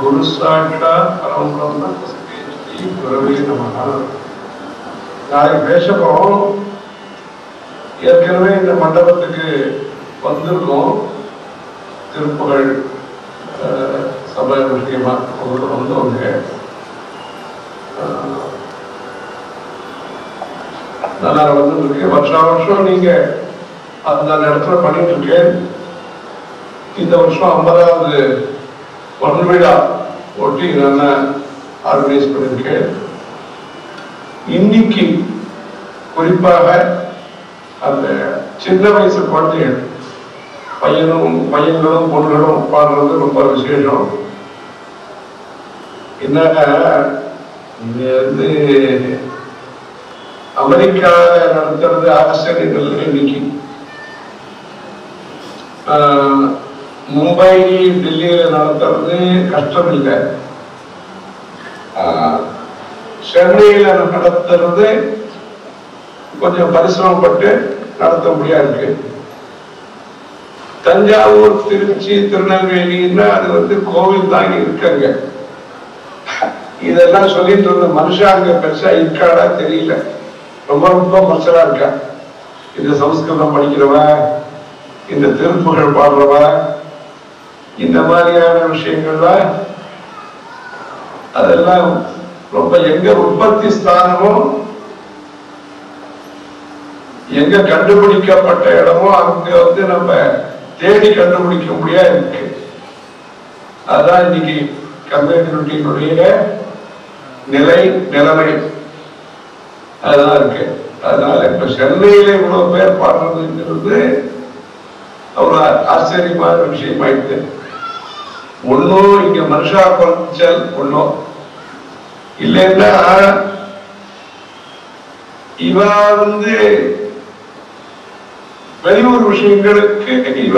குரு சாட்சாத் பரம்பிரம்ம ஸ்ரீ குருவே நமஹ. நாளைக்கு பேச போறோம். ஏற்கனவே இந்த மண்டபத்துக்கு வந்திருக்கோம். திருப்புகழ் சபை விஷயமா வந்தவங்க நல்லா வந்துருக்கு. வருஷம் நீங்க அந்த இடத்துல பண்ணிட்டு இருக்கேன். இந்த வருஷம் 50வது பொன்விழா ஒட்டி நான் ஆர்கனைஸ் பண்ணியிருக்கேன். இன்னைக்கு குறிப்பாக அந்த சின்ன வயசு குழந்தைகள் பையன்களும் பொண்ணுகளும் பாடுறது ரொம்ப விசேஷம். என்னன்னா இது அமெரிக்காவில் நடத்துறது ஆஸ்திரேலியா இன்னைக்கு மும்பை டெல்லியில நடத்துறது கஷ்டம் இல்லை. சென்னையில நடத்துறது கொஞ்சம் பரிசிரமப்பட்டு நடத்த முடியாது இருக்கு. தஞ்சாவூர், திருச்சி, திருநெல்வேலின்னா அது கோவில் தான் இருக்காங்க. இதெல்லாம் சொல்லிட்டு இருந்த மனுஷன் அங்க பெருசா இருக்காடா தெரியல. ரொம்ப ரொம்ப மனசலா இருக்கா. இந்த சமஸ்கிருதம் படிக்கிறவ, இந்த திருப்புகழ் பாடுறவ, இந்த மாதிரியான விஷயங்கள்ல அதெல்லாம் ரொம்ப எங்க உற்பத்தி ஸ்தானமோ எங்க கண்டுபிடிக்கப்பட்ட இடமோ அங்க நம்ம தேடி கண்டுபிடிக்க முடியாது இருக்கு. அதான் இன்னைக்கு கம்யூனிட்டியினுடைய நிலைமை அதுதான் இருக்கு. அதனால இப்ப சென்னையில இவ்வளவு பேர் பாடுறதுங்கிறது அவ்வளவு ஆச்சரியமான விஷயம் ஆயிடுது. ஒன்னும் இங்க மனுஷா குறைச்சல் ஒன்னும் இல்லைன்னா இவ வெளியூர் விஷயங்களுக்கு இவ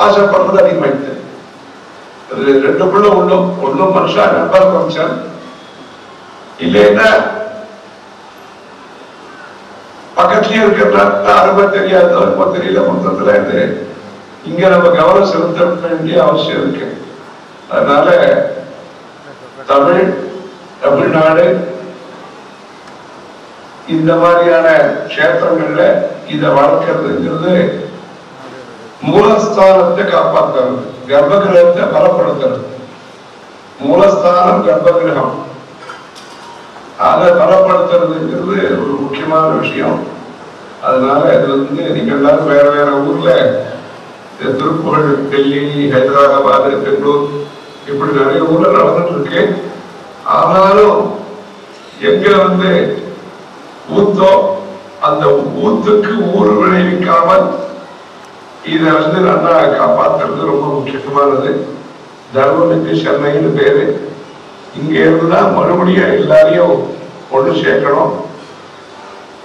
ஆசைப்படுறது அதிகமாயிடுது. ரெண்டுக்குள்ள ஒன்னும் மனுஷா நம்பர் குறைச்சல் இல்லைன்னா பக்கத்துலயே இருக்கிறதா அருமை தெரியாது, அருமை தெரியல. மொத்தத்துல இங்க நம்ம கவனம் செலுத்த வேண்டிய அவசியம் இருக்கு. அதனால தமிழ்நாடு இந்த மாதிரியான கஷேத்திரங்கள்ல இதை வளர்க்கறதுங்கிறது மூலஸ்தானத்தை காப்பாற்றுறது, கர்ப்பகிரகத்தை பலப்படுத்துறது. மூலஸ்தானம் கர்ப்பகிரகம், அதை பலப்படுத்துறதுங்கிறது ஒரு முக்கியமான விஷயம். அதனால இது நீங்க எல்லாரும் வேற வேற ஊர்ல திருப்புகழ் டெல்லி, ஹைதராபாத், பெங்களூர் இப்படி நிறைய ஊர்ல நடந்துட்டு இருக்கு. ஆனாலும் எங்க ஊத்தோ அந்த ஊத்துக்கு ஊர் விளைவிக்காமல் இதை நல்லா காப்பாற்றுறது ரொம்ப முக்கியமானது. தர்மமிக்கு சென்னைன்னு பேரு. இங்க இருந்துதான் மறுபடியும் எல்லாரையும் ஒன்று சேர்க்கணும்.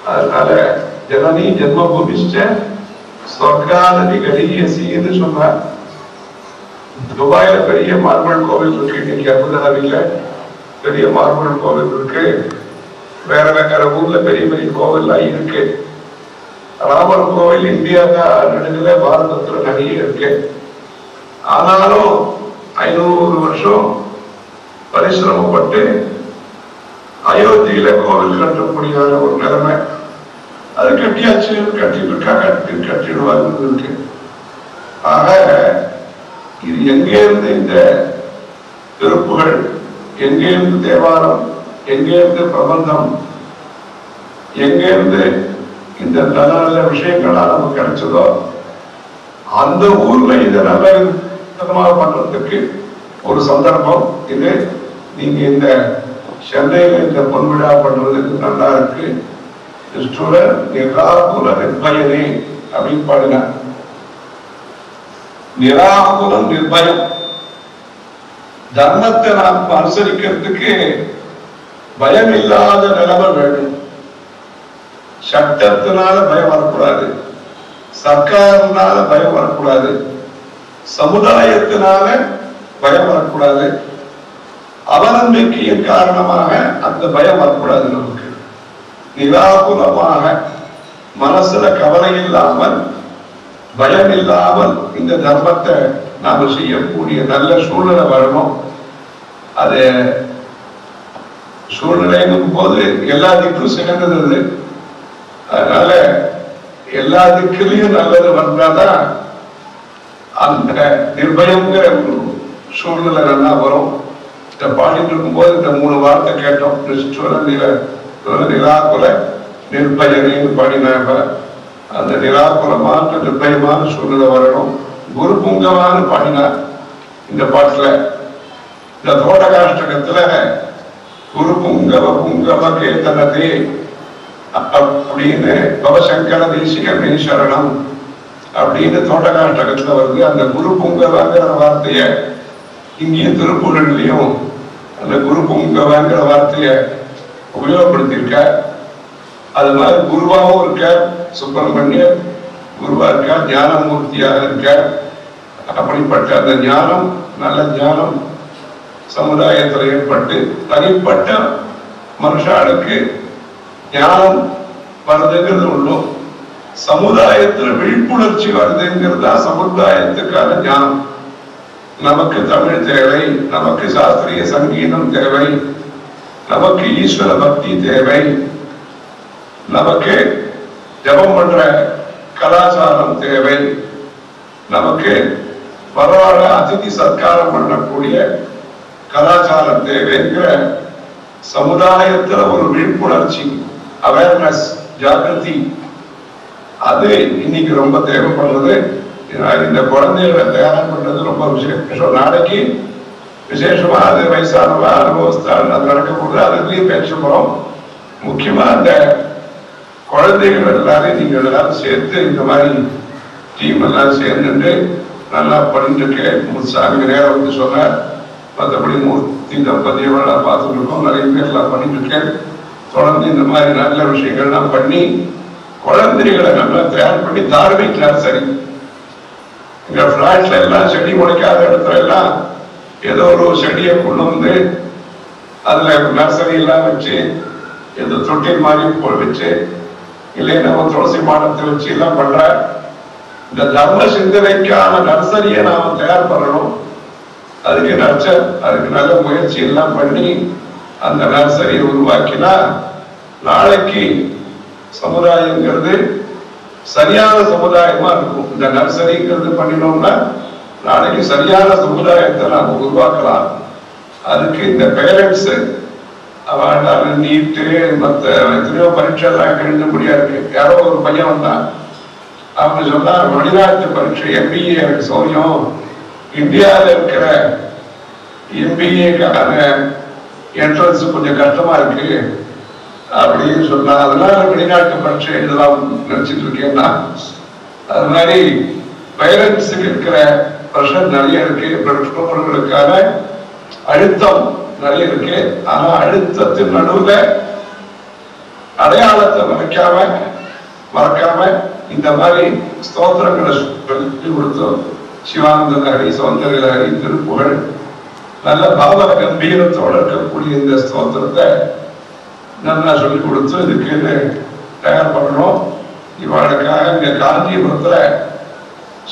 அதனால ஜனனி ஜென்மபூமிஷ்ட ஸ்வர்காநதி கலியசின்னு சொன்னார். துபாயில பெரிய மார்பிள் கோவில் இருக்கு. இன்னைக்கு அபுதாபியில பெரிய மார்பிள் கோவில் இருக்கு. வேற வேற ஊர்ல பெரிய பெரிய கோவில்லாம் இருக்கு. ராமர் கோவில் இந்தியா நடுவில் பாரதத்துல நிறைய இருக்கு. ஆனாலும் 500 வருஷம் பரிசிரமப்பட்டு அயோத்தியில கோவில் கட்ட முடியாத ஒரு நிலைமை. அது கட்டியாச்சு, கட்டிடுவாங்க இருக்கு. ஆக இது எங்கே இருந்து இந்த திருப்புகழ், எங்கே இருந்து தேவாரம், எங்கே இருந்து பிரபந்தம், எங்கே இருந்து இந்த நல்ல நல்ல விஷயங்கள்லாம் நமக்கு கிடைச்சதோ அந்த ஊர்ல இதை நல்ல விதமாக பண்றதுக்கு ஒரு சந்தர்ப்பம் இது. நீங்க இந்த சென்னையில இந்த பொன்விழா பண்றதுக்கு நல்லா இருக்கு. நிராகுல நிர்பயனே அப்படின்னு பாடுங்க. நிராகுலம் நிர்பயம். தர்மத்தை நாம் அனுசரிக்கிறதுக்கு பயம் இல்லாத நிலைமை வேண்டும். சட்டத்தினால பயம் வரக்கூடாது, சர்க்காரினால பயம் வரக்கூடாது, சமுதாயத்தினால பயம் வரக்கூடாது, அவநம்பிக்கையின் காரணமாக அந்த பயம் வரக்கூடாது. நமக்கு நிராகுலமாக மனசுல கவலை இல்லாமல் பயம் இல்லாமல் இந்த தர்மத்தை நாம செய்யக்கூடிய நல்ல சூழ்நிலை வரணும். அது சூழ்நிலைங்கும் போது எல்லா திக்கும் சிறந்தது. அதனால எல்லா திக்கிலையும் நல்லது வந்தாதான் அந்த நிர்பயங்கிற ஒரு சூழ்நிலை நல்லா வரும். இந்த பாடிட்டு இருக்கும்போது இந்த 3 வார்த்தை கேட்டோம். நிராகுல நிர்பயனைன்னு பாடினாங்க. அந்த நிராகுலமான நிர்பயமான சூழ்நிலை வரணும். குரு புங்கமான பாடினார் இந்த பாட்டுல. இந்த தோட்டகாஷ்டகத்துல குரு புங்கவ புங்கவ கேதனதே அப்படின்னு பவசங்கர தேசிகமே சரணம் அப்படின்னு தோட்டகாஷ்டகத்துல வருது. அந்த குரு புங்கவங்கிற வார்த்தைய இங்கேயும் திருப்புகழ்லையும் அந்த குரு புங்கவங்கிற வார்த்தைய உபயோகப்படுத்தியிருக்க. அது மாதிரி குருவாகவும் இருக்க, சுப்பிரமணியர் குருவா இருக்க, ஞானமூர்த்தியாக இருக்க. அப்படிப்பட்ட அந்த ஞானம், நல்ல ஞானம் சமுதாயத்தில் ஏற்பட்டு தனிப்பட்ட மனுஷாளுக்கு ஞானம் வருதுங்கிறது ஒன்றும், சமுதாயத்தில் விழிப்புணர்ச்சி வருதுங்கிறது தான் சமுதாயத்துக்கான ஞானம். நமக்கு தமிழ் தேவை, நமக்கு சாஸ்திரிய சங்கீதம் தேவை, நமக்கு ஈஸ்வர பக்தி தேவை, நமக்கு ஜபம் பண்ற கலாச்சாரம் தேவை, நமக்கு பரவாயில்ல அதிதி சத்காரம் பண்ணக்கூடிய கலாச்சாரம் தேவைங்கிற சமுதாயத்துல ஒரு விழிப்புணர்ச்சி, அவேர்னஸ், ஜாகிரதி, அது இன்னைக்கு ரொம்ப தேவைப்படுறது. இந்த குழந்தைகளை தயார் பண்றது ரொம்ப விசேஷம். நாளைக்கு விசேஷமா அது வயசானவ அனுபவஸ்தான் அது நடக்க போகுது. அதுலயும் பேச போறோம். முக்கியமா அந்த குழந்தைகள் எல்லாரையும் நீங்க எல்லாரும் சேர்த்து இந்த மாதிரி டீம் எல்லாம் சேர்ந்துட்டு நல்லா பண்ணிட்டு முசாமி நேரம் வந்து சொன்னார். மற்றபடி மூர்த்தி தம்பதியோட பார்த்துட்டு இருக்கோம். நிறைய பேர் எல்லாம் பண்ணிட்டு இருக்கேன். தொடர்ந்து இந்த மாதிரி நல்ல விஷயங்கள்லாம் பண்ணி குழந்தைகளை நல்லா தயார் பண்ணி தார்மீக் நர்சரி, இங்க பிளாட்ல எல்லாம் செடி முளைக்காத இடத்துல எல்லாம் ஏதோ ஒரு செடியை கொண்டு வந்து அதுல நர்சரி எல்லாம் வச்சு, ஏதோ தொட்டில் மாதிரி வச்சு, இல்லைன்னா துளசி மாடத்தை வச்சு எல்லாம் பண்ற இந்த தர்ம சிந்தனைக்கான நர்சரியை நாம தயார் பண்ணணும். அதுக்கு நல்ல முயற்சி எல்லாம் பண்ணி அந்த நர்சரியை உருவாக்கினா நாளைக்கு சமுதாயங்கிறது சரியான சமுதாயமா இருக்கும். இந்த நர்சரிங்கிறது பண்ணினோம்னா நாளைக்கு சரியான சமுதாயத்தை நாம உருவாக்கலாம். அதுக்கு இந்த பேரண்ட்ஸ் அவன் நீட்டு மற்ற எத்தனையோ பரீட்சை எல்லாம் எழுத முடியாது. யாரோ ஒரு பையன் வந்தான், அவங்க சொன்னா வெளிநாட்டு பரீட்சை எம்பிஏ எனக்கு சௌரியம், இந்தியாவில் இருக்கிற எம்பிஏக்கான என்ட்ரன்ஸ் கொஞ்சம் கஷ்டமா இருக்கு அப்படின்னு சொன்னா, அதனால வெளிநாட்டு பரீட்சை எழுதலாம் நினைச்சிட்டு இருக்கேன்னா, அது மாதிரி பேரண்ட்ஸுக்கு இருக்கிற பிரஷர் நிறைய இருக்கு, பெற்றோர்களுக்கான அழுத்தம் நிறைய இருக்கு. ஆனா அழுத்தத்தின் நடுவுல அடையாளத்தை மறக்காம இந்த மாதிரி ஸ்தோத்திரங்களை சொல்லி கொடுத்தோம். சிவானந்த ஹரி, சௌந்தர ஹரி, திருப்புகழ், நல்ல பாவ கம்பீரத்தோட இருக்கக்கூடிய இந்த ஸ்தோத்திரத்தை நல்லா சொல்லிக் கொடுத்து இதுக்கு தயார் பண்ணணும். இவளுக்காக இங்க காஞ்சிபுரத்துல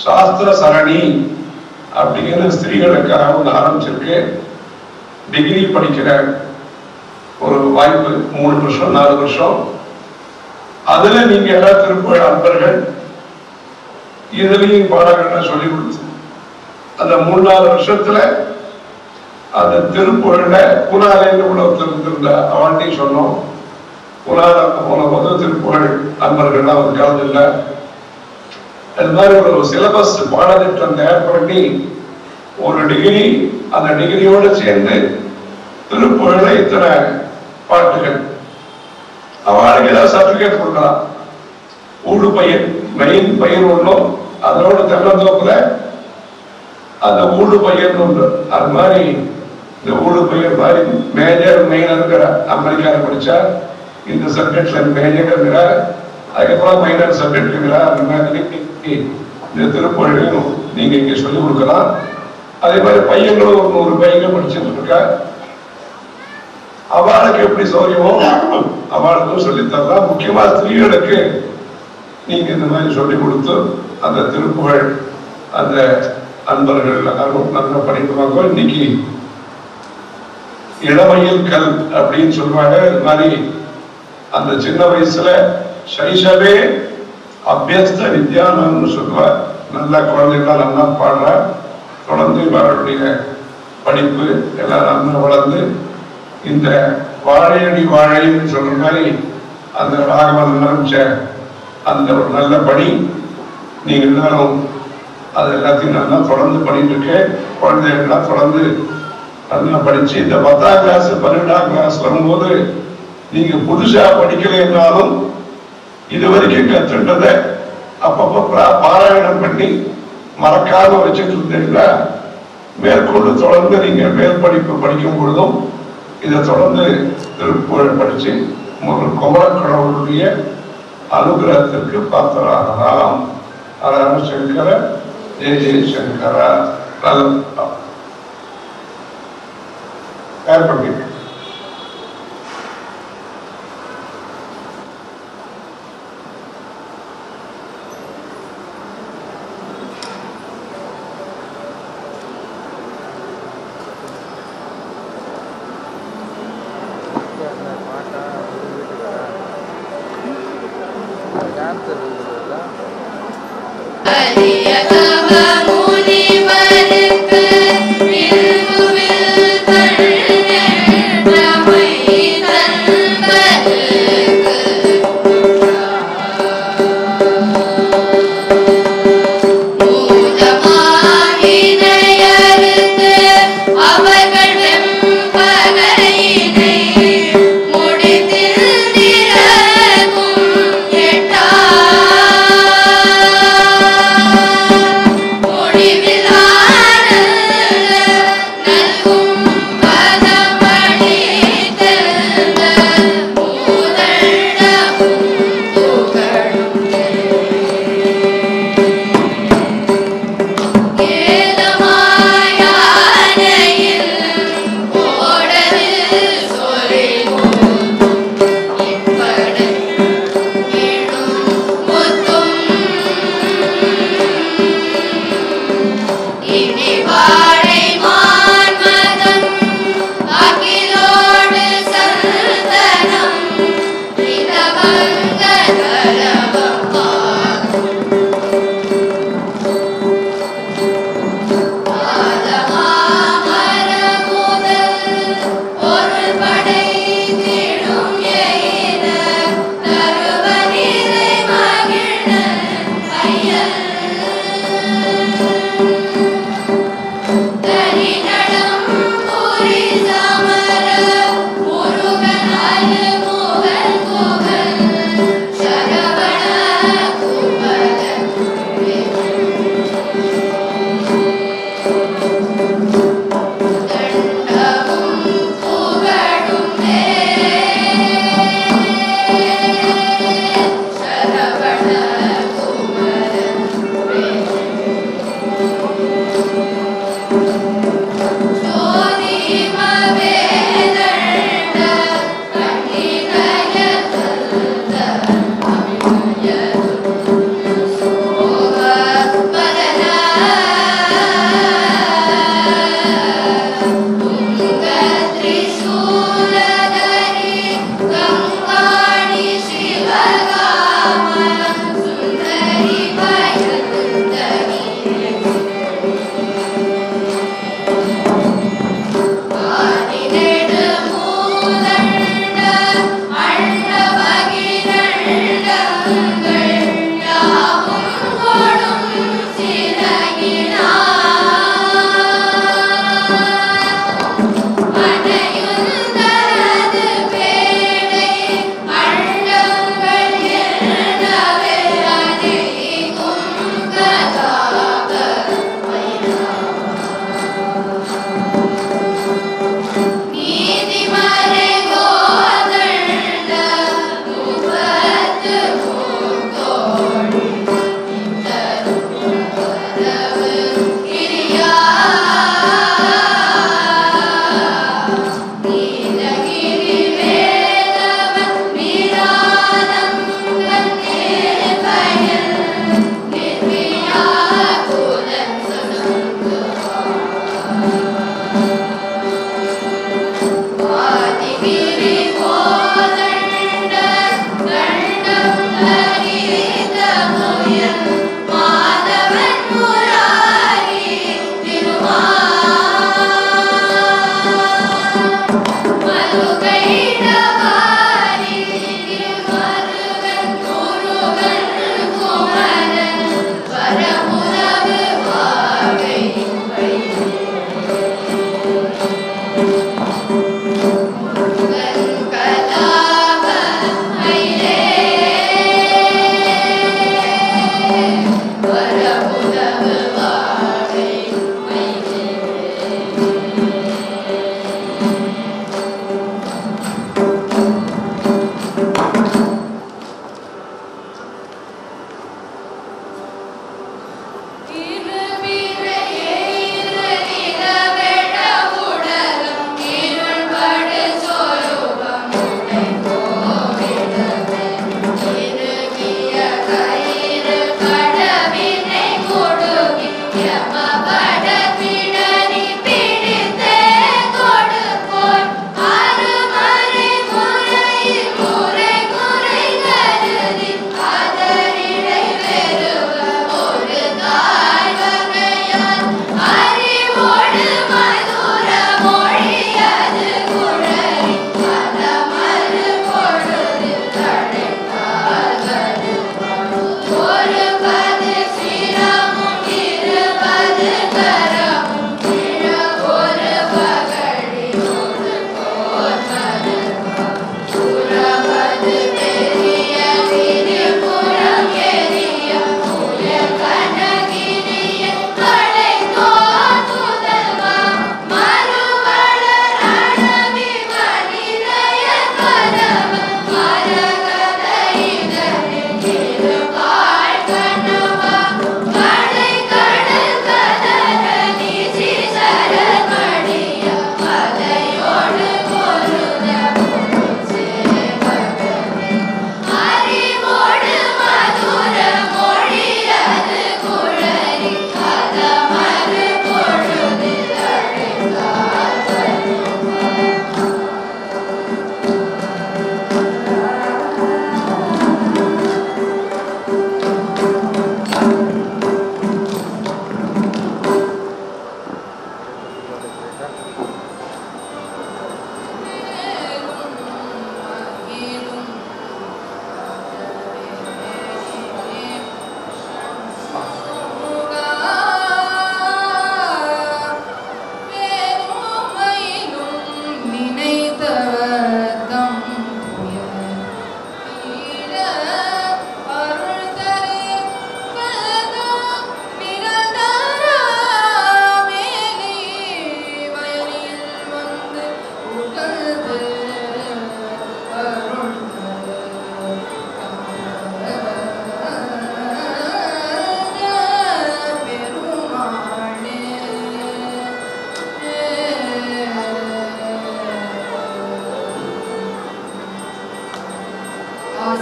சாஸ்திர சரணி அப்படிங்கிற ஸ்திரீகளுக்காக ஒன்று ஆரம்பிச்சிருக்கு. டிகிரி படிக்கிற ஒரு வாய்ப்பு, 3 வருஷம் 4 வருஷம். அதுல நீங்க எல்லா திருப்புகழ் அன்பர்கள் இதுலயும் பாடங்கள்லாம் சொல்லி கொடுத்து அந்த 3-4 வருஷத்துல அந்த திருப்புகழ்ல புனாலேன்னு உலகத்தில் இருந்திருந்த அவன்கிட்டையும் சொன்னோம். புனால போன போது திருப்புகழ் அன்பர்கள்லாம் வந்து கலந்துள்ள அது மாதிரி ஒரு சிலபஸ் பாடத்திட்டம் தயார் பண்ணி ஒரு டிகிரி, அந்த டிகிரியோட சேர்ந்து திருப்புகழ்ல இத்தனை பாட்டுகள் அவளுக்கு ஏதாவது சர்டிபிகேட் கொடுக்கலாம். ஊடு பயிர், மெயின் பயிர் ஒன்றும், அதோட தென்னந்தோப்புல அந்த ஊடு பயிர்னு ஒன்று. அது மாதிரி இந்த ஊடு பயிர் மாதிரி மேஜர் மெயினருங்கிற அமெரிக்காவில் படிச்சா இந்த சப்ஜெக்ட்ல மேஜர் இருக்கிறார், அதுக்கப்புறம் மைனர் சப்ஜெக்ட் இருக்கிறார். அந்த மாதிரி இந்த திருப்புகழையும் நீங்க இங்க சொல்லிக் கொடுக்கலாம். அதே மாதிரி பையங்களும் ஒரு 100 பையங்க படிச்சுட்டு இருக்கா. அவளுக்கு எப்படி சௌரியமோ அவளுக்கும் சொல்லித்தரலாம். முக்கியமா ஸ்திரீகளுக்கு நீங்க இந்த மாதிரி சொல்லிக் கொடுத்து அந்த திருப்புகழ் அந்த அன்பர்கள் எல்லாரும் நல்ல படிப்பாங்க. இன்னைக்கு இளமையில் கல் அப்படின்னு சொல்லுவாங்க. இது மாதிரி அந்த சின்ன வயசுல சைஷவே அபியஸ்த வித்யானம்னு சொல்லுவார். நல்ல குழந்தைகள் நல்லா பாடுற, தொடர்ந்து அவருடைய படிப்பு எல்லாம் நல்லா வளர்ந்து இந்த வாழையடி வாழைன்னு சொல்ற மாதிரி அந்த ராகவன் ஆரம்பிச்ச அந்த ஒரு நல்ல பணி நீங்க எல்லாரும் அது எல்லாத்தையும் நல்லா தொடர்ந்து பண்ணிட்டு இருக்கு. குழந்தைகள்லாம் தொடர்ந்து நல்லா படிச்சு இந்த 10ஆம் கிளாஸ் 12ஆம் கிளாஸ் வரும்போது நீங்க புதுசா படிக்கலைன்னாலும் இது வரைக்கும் கற்றுட்டதை அப்பப்போ பாராயணம் பண்ணி மறக்காம வச்சுட்டு இருந்தீங்கன்னா மேற்கொண்டு தொடர்ந்து நீங்க மேல் படிப்பு படிக்கும் பொழுதும் இதை தொடர்ந்து திருப்புகழ் படிச்சு ஒரு குமரக்கடவுளுடைய அனுகிரகத்திற்கு பாத்திராகலாம். ஹர சங்கர ஜெய ஜெய சங்கர. ஏற்பட்டு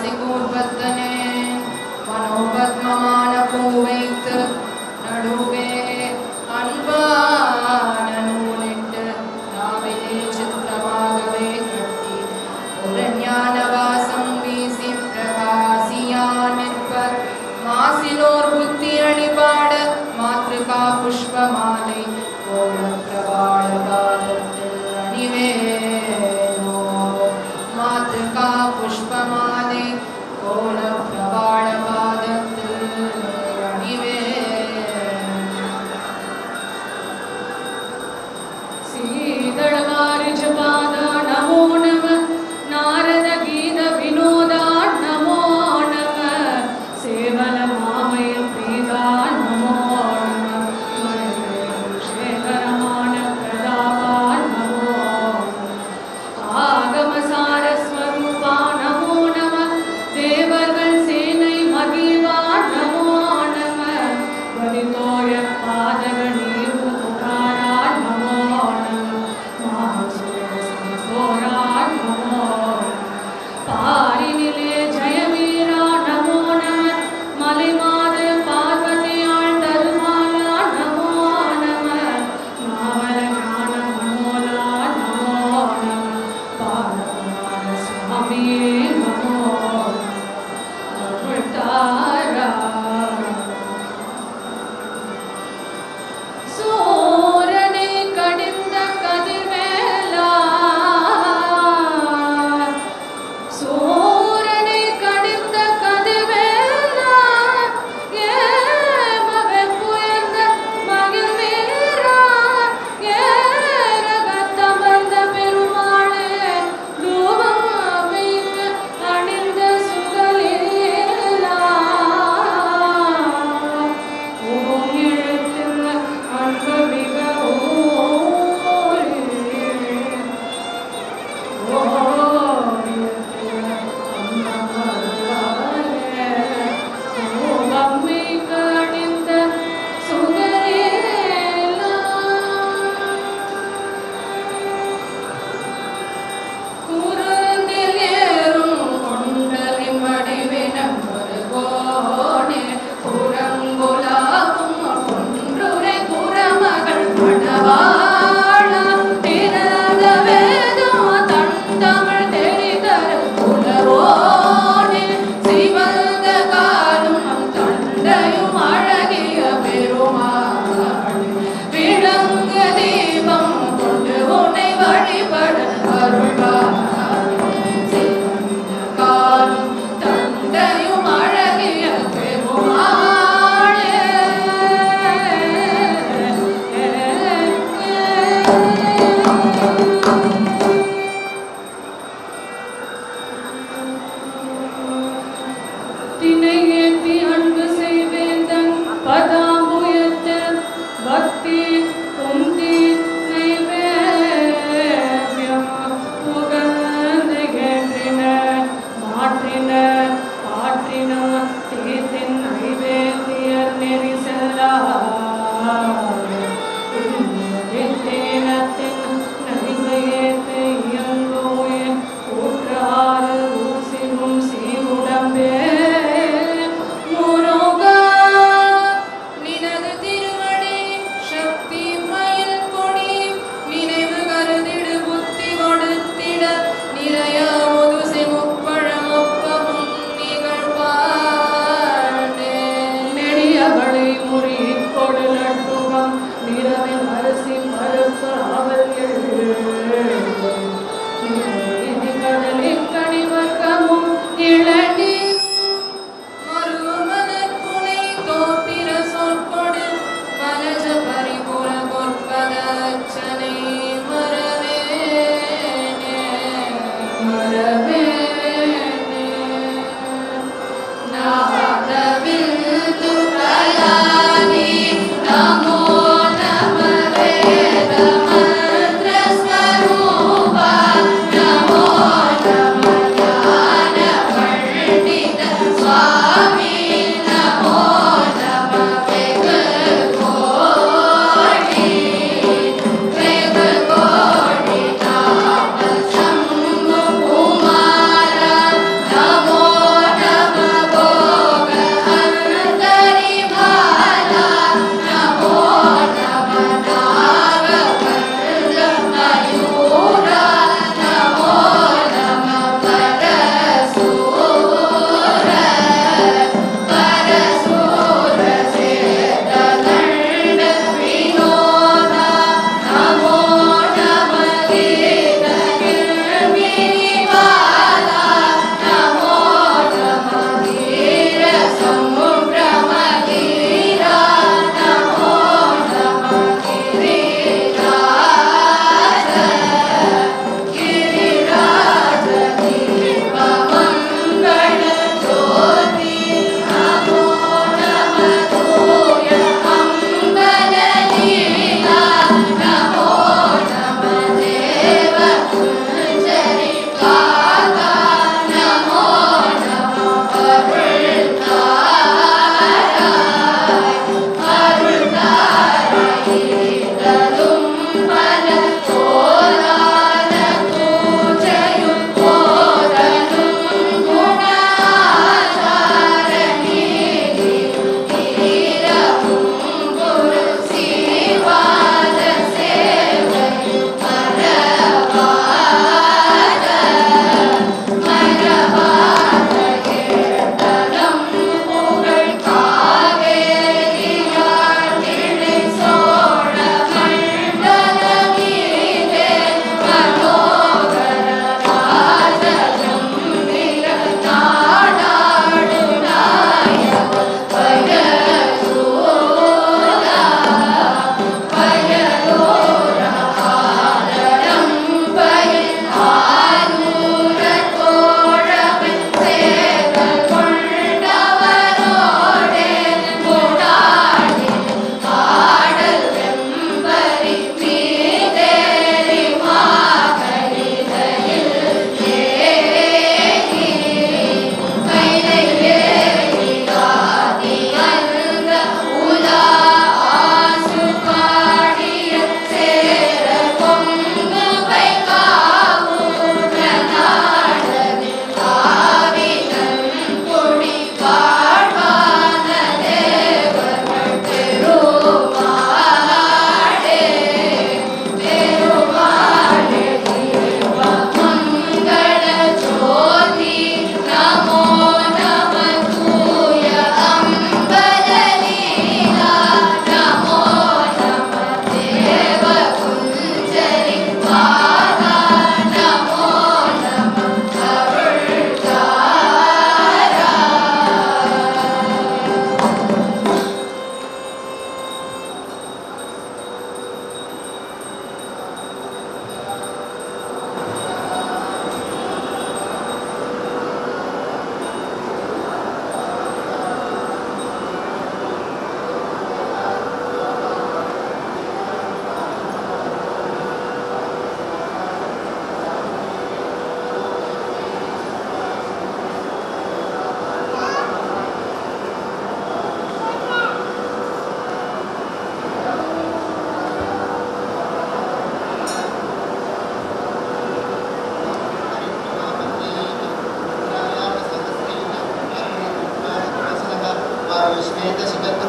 நாசிகூர்பத்தனே மனோபத்மமான பூவைத்து நடுவே அன்பான நூலிட்டு நாவிலே சித்திரமாகவே கட்டி ஒரு ஞானவாசம் வீசி பிரகாசியான் நிற்பர் மாசிலோர் புத்தி அணிபாட மாத்ருகா புஷ்பமாலை கோல பிரபாள பாதத்தில் அணிவேனோ மாத்ருகா புஷ்பமாலை கோல பிரபாள பாதத்தில் அணிவே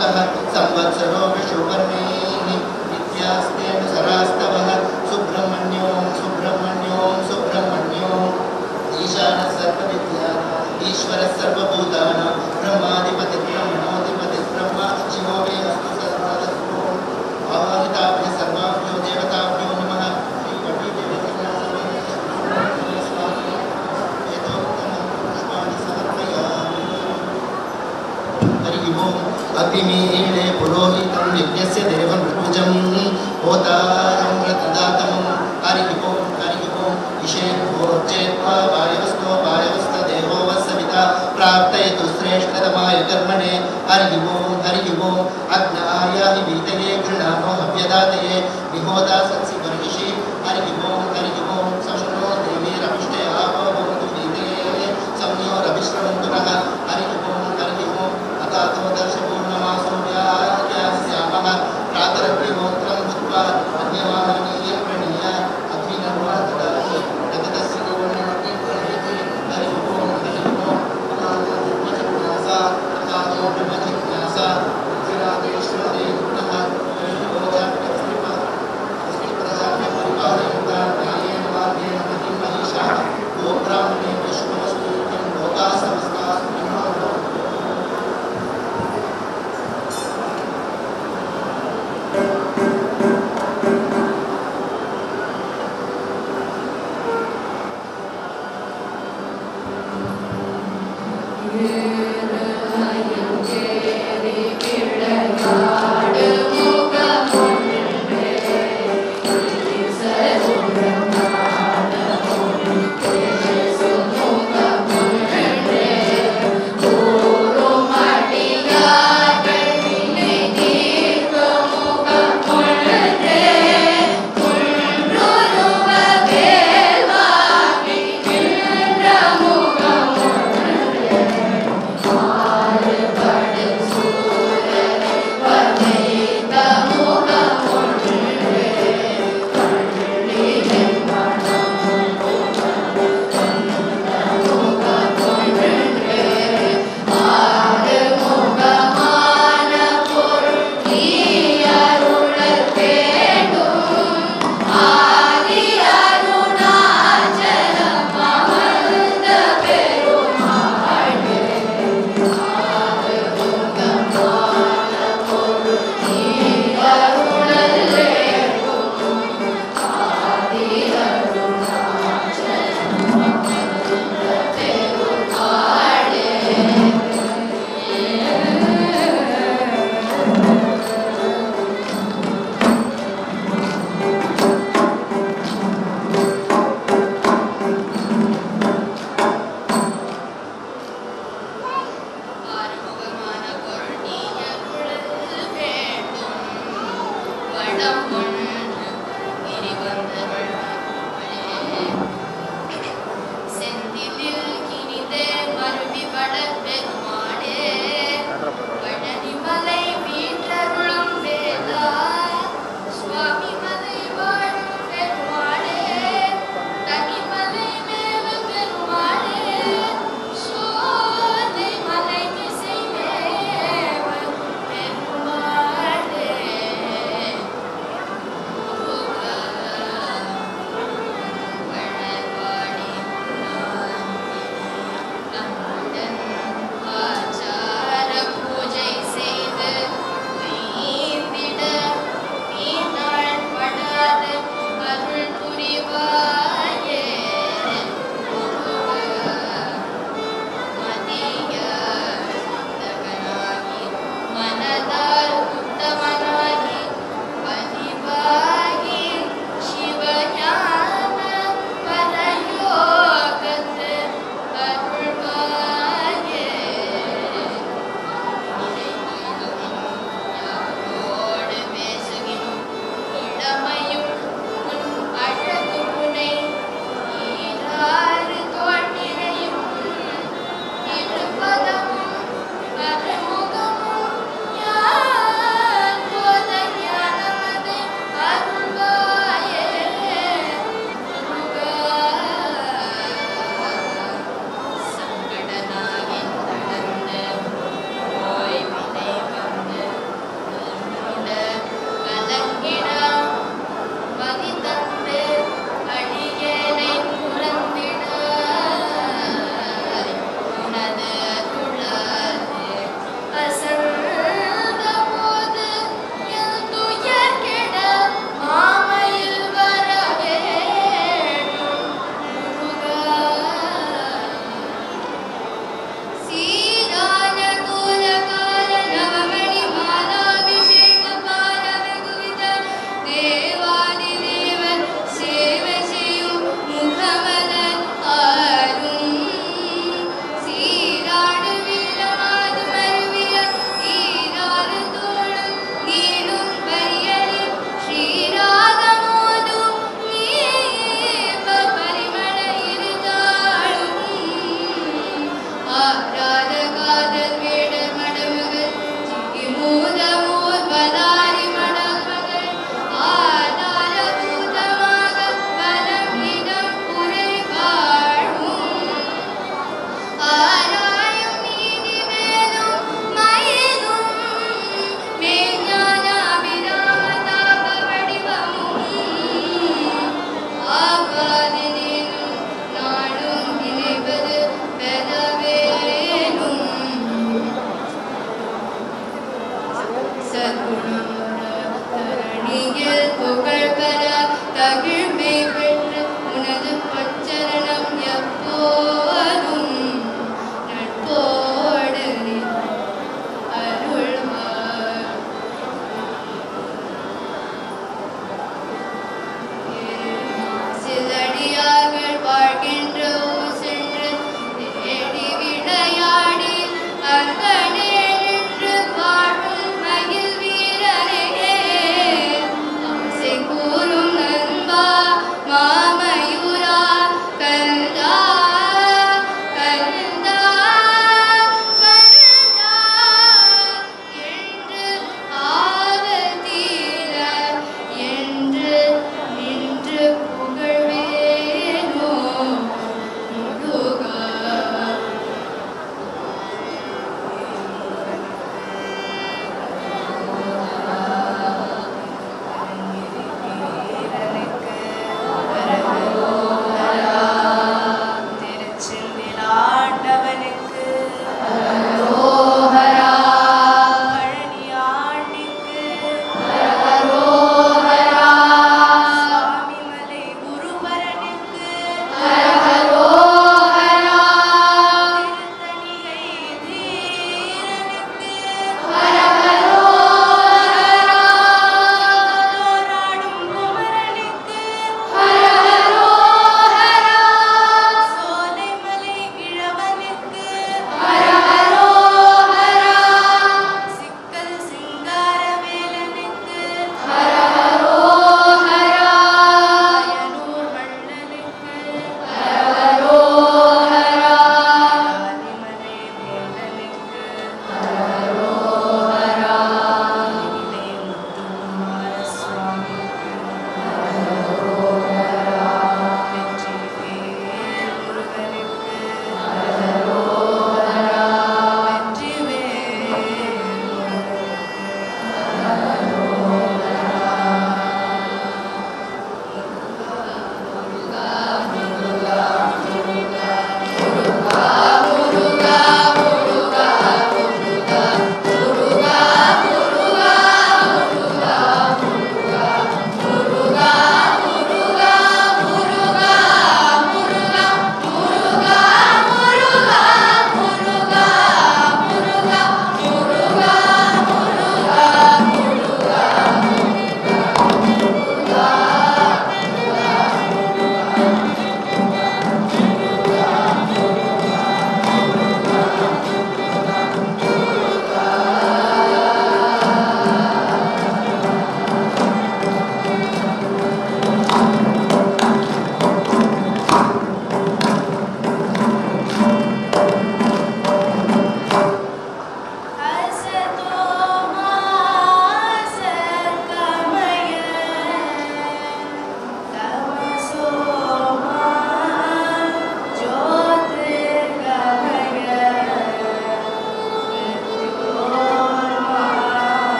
शुक्लः संवत्सरो विषुवर्णैः नित्यास्तेन सरास्तवः सुब्रह्मण्यों सुब्रह्मण्यों सुब्रह्मण्यों ईशानः सर्वविद्या ईश्वरः सर्वभूतानां ब्रह्माधिपतिः ब्रह्मणोऽधिपतिः ब्रह्मा शिवो मे अस्तु सर्वदा आवाहिताभ्यः सर्वाभ्यो देवताभ्यो नमः अग्निमीळे पुरोहितं यज्ञस्य देवं ऋतुजं होतारं व्रतदातं हरिः ओं इषेभोर्चेत्वा वायवस्तो वत्सविता प्राप्तयतु श्रेष्ठतमाय कर्मणे हरिः ओं अग्नाय वीतये गृणामो हव्यदातये विहोता सत्सि वर्षि हरिः ओं सशनो देवीरभिष्टया भवन्तु वीतये संयोरभिश्रवन्तु नः हरिः ओं अतातो दर्शपूर्णमासो व्यास्यामः प्रातरग्निहोत्रं भूत्वा अन्यवाहनीय प्रणीय अग्निनर्वा ददाति ततस्य गौर्णमग्नि प्रणीति हरिः ओं ब्रह्मजिज्ञासा अतातो ब्रह्मजिज्ञासा विरादेश्वरे नः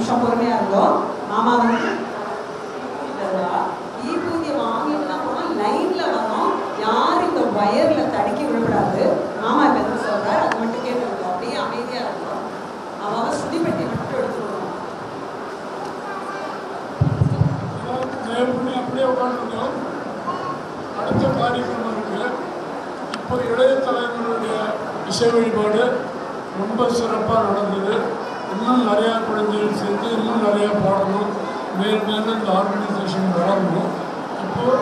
நிமிஷம் பொறுமையாக இருந்தோம். மாமா வந்து ஈபூதியை வாங்கிட்டு தான் போனால் லைனில் வரோம். யாரும் இந்த வயரில் தடுக்கி விடக்கூடாது. மாமா இப்போ எதுவும் சொல்கிறார், அது மட்டும் கேட்டுருக்கோம். அப்படியே அமைதியாக இருக்கும். அவன் சுதிப்பட்டி மட்டும் எடுத்துருவோம். அப்படியே உட்காந்துருக்கோம். அடுத்த காரியக்ரமம் இருக்கு. இப்போ இளைய தலைவர்களுடைய இசை வழிபாடு ரொம்ப சிறப்பாக நடந்தது. இன்னும் நிறையா குழந்தைகள் சேர்ந்து இன்னும் நிறையா பாடணும். மேலும் இந்த ஆர்கனைசேஷன் வளரணும். இப்போது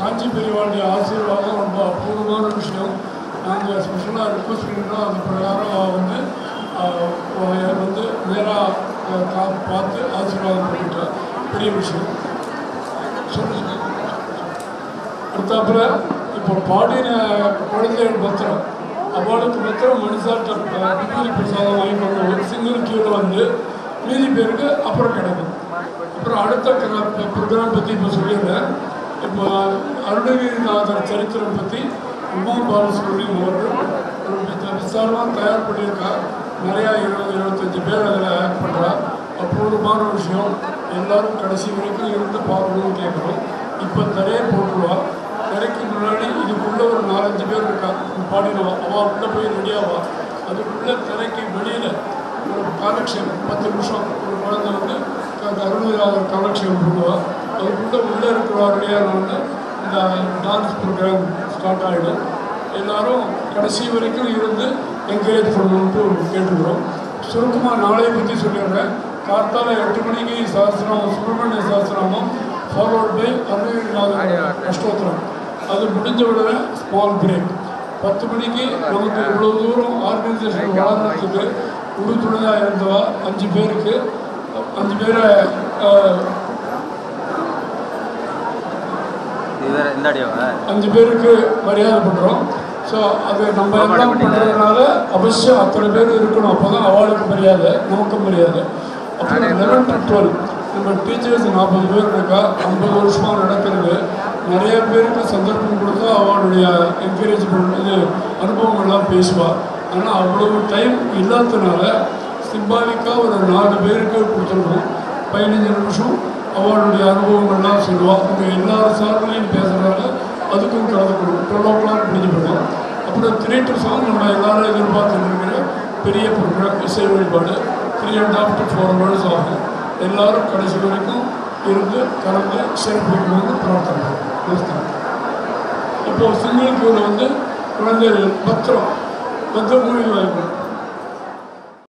காஞ்சி பெரியவாளுடைய ஆசீர்வாதம் ரொம்ப அபூர்வமான விஷயம். நாங்கள் ஸ்பெஷலாக ரிக்வஸ்ட் பண்ணிட்டோம். அது பிரகாரம் வந்து நேராக பார்த்து ஆசீர்வாதம் பண்ணிட்டோம். பெரிய விஷயம். அடுத்தாப்புல இப்போ பாடின குழந்தைகள் பத்திரம் அவளுக்கு பத்திரம் மனுஷாட்ட விபூதி பிரசாதம் வாங்கி ஒரு சிங்கிள் கியூவில் வந்து மீதி பேருக்கு அப்புறம் கிடைக்கும். அப்புறம் அடுத்த ப்ரோக்ராம் பற்றி இப்போ சொல்லிடுறேன். இப்போ அருணகிரிநாதர் சரித்திரம் பற்றி உமா பாலசுப்ரமணியம் அவர்கள் ஒரு விசாரமாக தயார் பண்ணியிருக்கா. நிறையா 20-25 பேர் அதில் ஆக்ட் பண்ணுறா. அபூர்வமான விஷயம். எல்லாரும் கடைசி வரைக்கும் இருந்து பார்க்கணும்னு கேட்குறோம். இப்போ திரையை போட்டுருவா. திரைக்கு முன்னாடி இதுக்குள்ளே ஒரு 4-5 பேர் இருக்கா பாடினவா. அவள் உள்ளே போய் ரெடியாவா. அதுக்குள்ளே திரைக்கு வெளியில் ஒரு காலக்ஷேபம் 10 நிமிஷம் ஒரு குழந்தை வந்து அருணகிரிநாதர் காலக்ஷேபம் பண்ணுவாள். அதுக்குள்ளே உள்ளே இருக்கிறவா ரெடியானோன்னு இந்த டான்ஸ் ப்ரோக்ராம் ஸ்டார்ட் ஆகிடும். எல்லோரும் கடைசி வரைக்கும் இருந்து என்கரேஜ் பண்ணணுன்ட்டு கேட்டுக்கிறோம். சுருக்கமாக நாளையை பற்றி சொல்லிடுறேன். கார்த்தால 8 மணிக்கு சாஸ்திராமம் சுப்பிரமணிய சாஸ்திராமம் ஃபார்வர்ட் பை அருணகிரிநாதர் அஷ்டோத்திரம். அது முடிஞ்ச உடனே ஸ்மால் பிரேக். 10 மணிக்கு நமக்கு இவ்வளோ தூரம் ஆர்கனைசேஷன் வளர்கிறதுக்கு உறுதுணையாக இருந்தவா 5 பேருக்கு 5 பேரை அஞ்சு பேருக்கு மரியாதை பண்ணுறோம். ஸோ அது நம்ம எல்லாம் பண்ணுறதுனால அவசியம் அத்தனை பேர் இருக்கணும். அப்போ தான் அவளுக்கு மரியாதை, நமக்கும் மரியாதை. அப்புறம் 11 to 12 நம்ம டீச்சர்ஸ் 40 பேர் இருக்கா. 50 வருஷமாக நடக்கிறது. நிறைய பேருக்கு சந்தர்ப்பம் கொடுத்தா அவளுடைய என்கரேஜ்மெண்ட் இது அனுபவங்கள்லாம் பேசுவாள். ஆனால் அவ்வளவு டைம் இல்லாததுனால சிம்பாலிக்காக ஒரு 4 பேருக்கு கொடுத்துருக்கோம். 15 நிமிஷம் அவளுடைய அனுபவங்கள்லாம் சொல்லுவாள். அவங்க எல்லாரும் சார்பிலையும் பேசுகிறாங்க. அதுக்கும் கலந்துக்கணும். 12 o'clock முடிஞ்சு போயிடும். அப்புறம் 3 to 7 நம்ம எல்லாரும் எதிர்பார்த்துட்டு இருக்கிற பெரிய ப்ரோக்ராம் இசை வழிபாடு 3.5 to 4 hours ஆகும். எல்லாரும் கடைசி வரைக்கும் இருந்து கலந்து சிறப்பிக்கணும்னு பிரார்த்தனை. இப்போது சிங்கிள் கியூவில் வந்து குழந்தைகள் பத்திரம் மூலிகை வாய்ப்பு